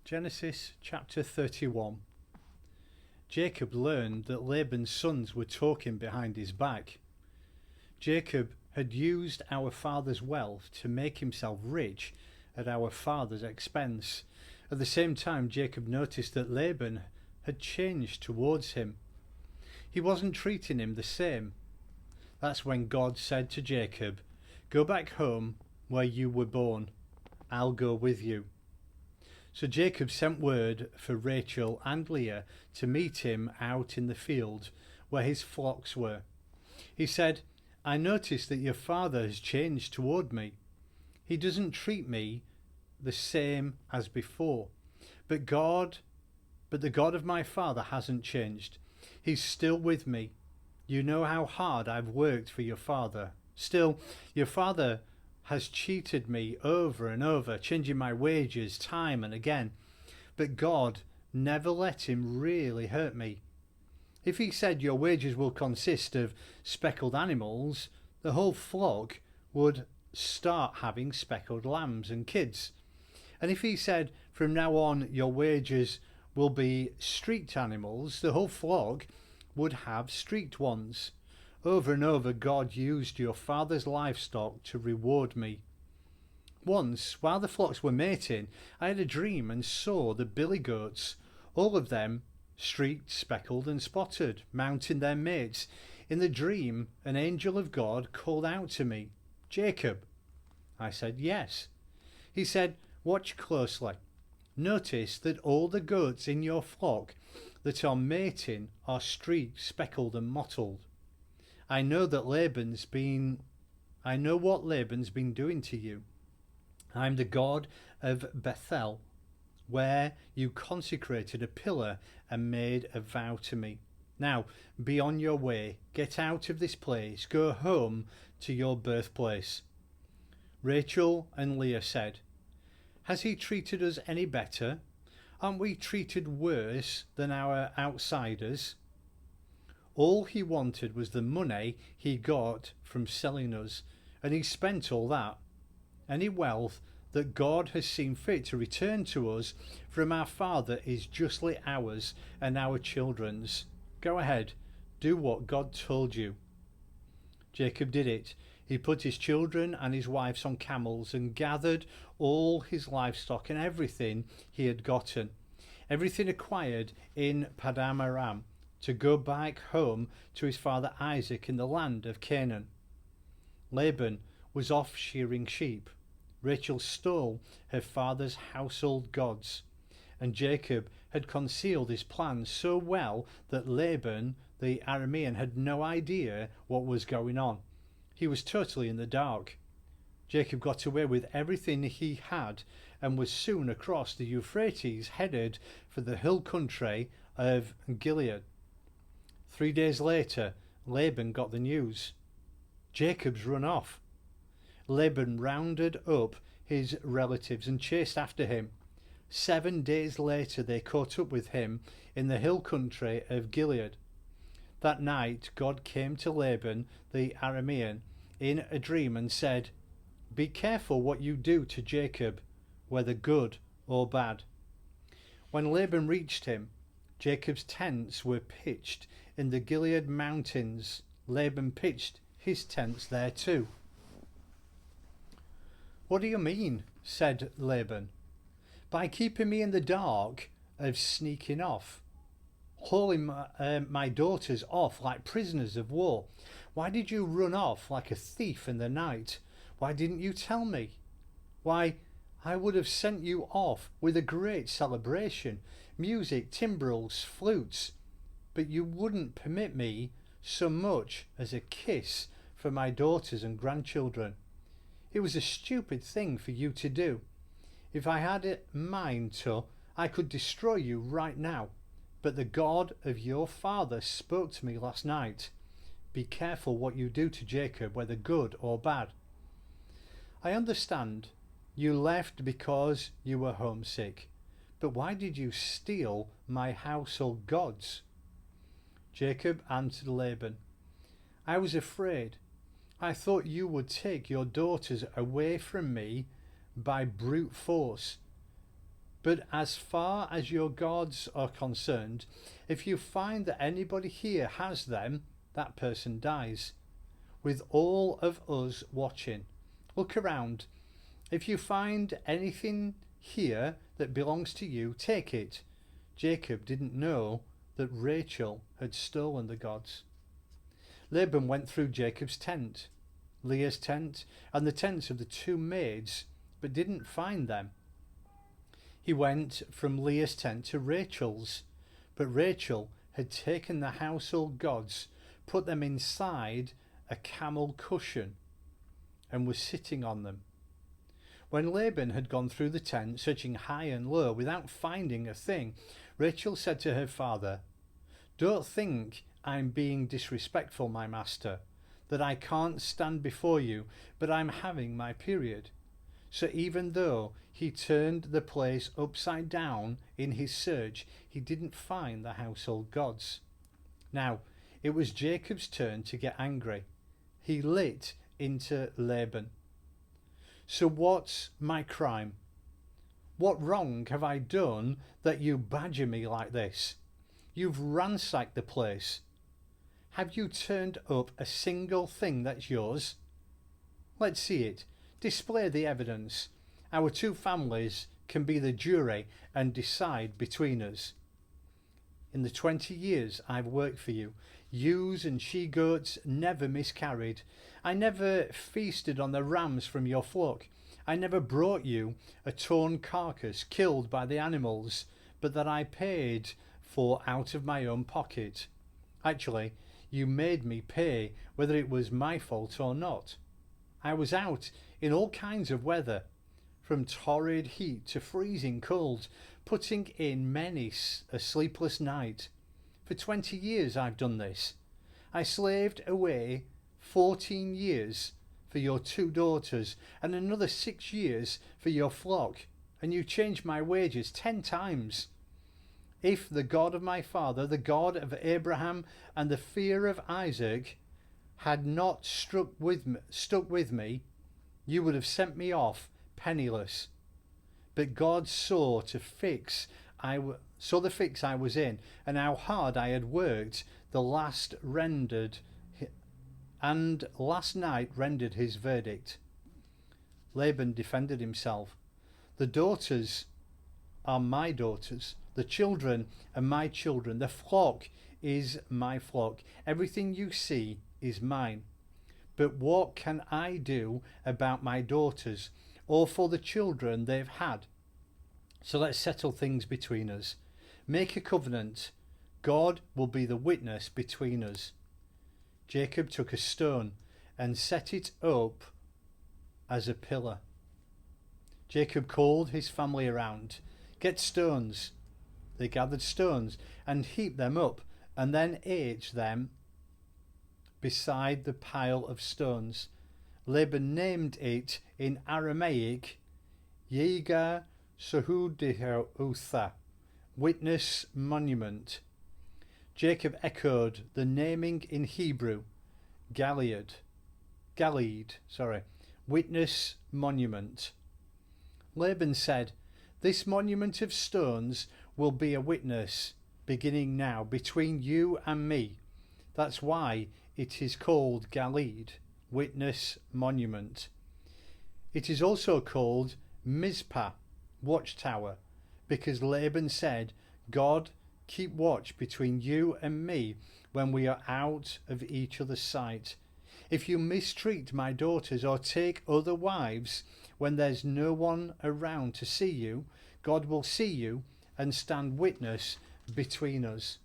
Genesis chapter 31. Jacob learned that Laban's sons were talking behind his back. Jacob had used our father's wealth to make himself rich at our father's expense. At the same time, Jacob noticed that Laban had changed towards him. He wasn't treating him the same. That's when God said to Jacob, "Go back home where you were born. I'll go with you." So Jacob sent word for Rachel and Leah to meet him out in the field where his flocks were. He said, "I notice that your father has changed toward me. He doesn't treat me the same as before. But the God of my father hasn't changed. He's still with me. You know how hard I've worked for your father. Still, your father has cheated me over and over, changing my wages time and again. But God never let him really hurt me. If he said your wages will consist of speckled animals, the whole flock would start having speckled lambs and kids. And if he said from now on your wages will be streaked animals, the whole flock would have streaked ones. Over and over God used your father's livestock to reward me. Once, while the flocks were mating, I had a dream and saw the billy goats, all of them streaked, speckled and spotted, mounting their mates. In the dream, an angel of God called out to me, 'Jacob.' I said, 'Yes.' He said, 'Watch closely. Notice that all the goats in your flock that are mating are streaked, speckled and mottled. I know what Laban's been doing to you. I'm the God of Bethel, where you consecrated a pillar and made a vow to me. Now be on your way, get out of this place, go home to your birthplace.' Rachel and Leah said, 'Has he treated us any better? Aren't we treated worse than our outsiders? All he wanted was the money he got from selling us, and he spent all that. Any wealth that God has seen fit to return to us from our father is justly ours and our children's. Go ahead, do what God told you.' Jacob did it. He put his children and his wives on camels and gathered all his livestock and everything he had gotten, everything acquired in Paddan Aram, to go back home to his father Isaac in the land of Canaan. Laban was off shearing sheep. Rachel stole her father's household gods, and Jacob had concealed his plans so well that Laban the Aramean had no idea what was going on. He was totally in the dark. Jacob got away with everything he had and was soon across the Euphrates, headed for the hill country of Gilead. 3 days later, Laban got the news. Jacob's run off. Laban rounded up his relatives and chased after him. 7 days later, they caught up with him in the hill country of Gilead. That night, God came to Laban the Aramean in a dream and said, 'Be careful what you do to Jacob, whether good or bad.' When Laban reached him, Jacob's tents were pitched in the Gilead mountains. Laban pitched his tents there too. 'What do you mean?' said Laban. 'By keeping me in the dark of sneaking off, hauling my daughters off like prisoners of war. Why did you run off like a thief in the night? Why didn't you tell me? Why, I would have sent you off with a great celebration, music, timbrels, flutes, but you wouldn't permit me so much as a kiss for my daughters and grandchildren. It was a stupid thing for you to do. If I had a mind to, I could destroy you right now. But the God of your father spoke to me last night. Be careful what you do to Jacob, whether good or bad. I understand you left because you were homesick, but why did you steal my household gods?' Jacob answered Laban, 'I was afraid. I thought you would take your daughters away from me by brute force, But as far as your gods are concerned, if you find that anybody here has them, that person dies, with all of us watching. Look around. If you find anything here that belongs to you, take it. Jacob didn't know that Rachel had stolen the gods. Laban went through Jacob's tent, Leah's tent, and the tents of the two maids, but didn't find them. He went from Leah's tent to Rachel's, but Rachel had taken the household gods, put them inside a camel cushion, and was sitting on them. When Laban had gone through the tent, searching high and low without finding a thing, Rachel said to her father, "Don't think I'm being disrespectful, my master, that I can't stand before you, but I'm having my period." So even though he turned the place upside down in his search, he didn't find the household gods. Now, it was Jacob's turn to get angry. He lit into Laban. "So what's my crime? What wrong have I done that you badger me like this? You've ransacked the place. Have you turned up a single thing that's yours? Let's see it. Display the evidence. Our two families can be the jury and decide between us. In the 20 years I've worked for you, ewes and she-goats never miscarried. I never feasted on the rams from your flock. I never brought you a torn carcass killed by the animals, but that I paid for out of my own pocket. Actually, you made me pay whether it was my fault or not. I was out in all kinds of weather, from torrid heat to freezing cold, putting in many a sleepless night. For 20 years I've done this. I slaved away 14 years for your 2 daughters and another 6 years for your flock, and you changed my wages 10 times. If the God of my father, the God of Abraham and the fear of Isaac had not stuck with me, you would have sent me off penniless. But God saw the fix I was in, and how hard I had worked. Last night rendered his verdict." Laban defended himself. "The daughters are my daughters, the children are my children, the flock is my flock. Everything you see is mine. But what can I do about my daughters or for the children they've had? So let's settle things between us. Make a covenant. God will be the witness between us." Jacob took a stone and set it up as a pillar. Jacob called his family around. "Get stones." They gathered stones and heaped them up, and then ate them beside the pile of stones. Laban named it in Aramaic Yegar Sahudihotha, witness monument. Jacob echoed the naming in Hebrew, Gilead, witness monument. Laban said, "This monument of stones will be a witness, beginning now, between you and me." That's why it is called Gilead, witness monument. It is also called Mizpah, watchtower, because Laban said, "God, keep watch between you and me when we are out of each other's sight. If you mistreat my daughters or take other wives when there's no one around to see you, God will see you and stand witness between us."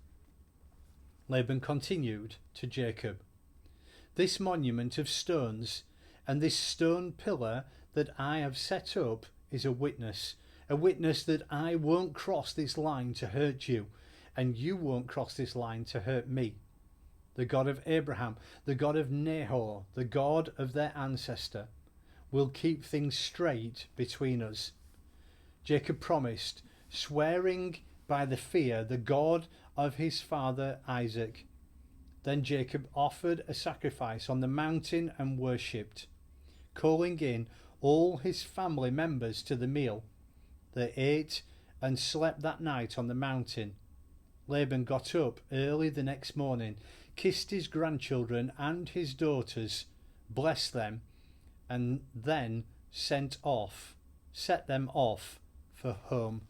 Laban continued to Jacob, "This monument of stones and this stone pillar that I have set up is a witness that I won't cross this line to hurt you, and you won't cross this line to hurt me. The God of Abraham, the God of Nahor, the God of their ancestor, will keep things straight between us." Jacob promised, swearing by the God of his father Isaac. Then Jacob offered a sacrifice on the mountain and worshipped, calling in all his family members to the meal. They ate and slept that night on the mountain. Laban got up early the next morning, kissed his grandchildren and his daughters, blessed them, and then set them off for home.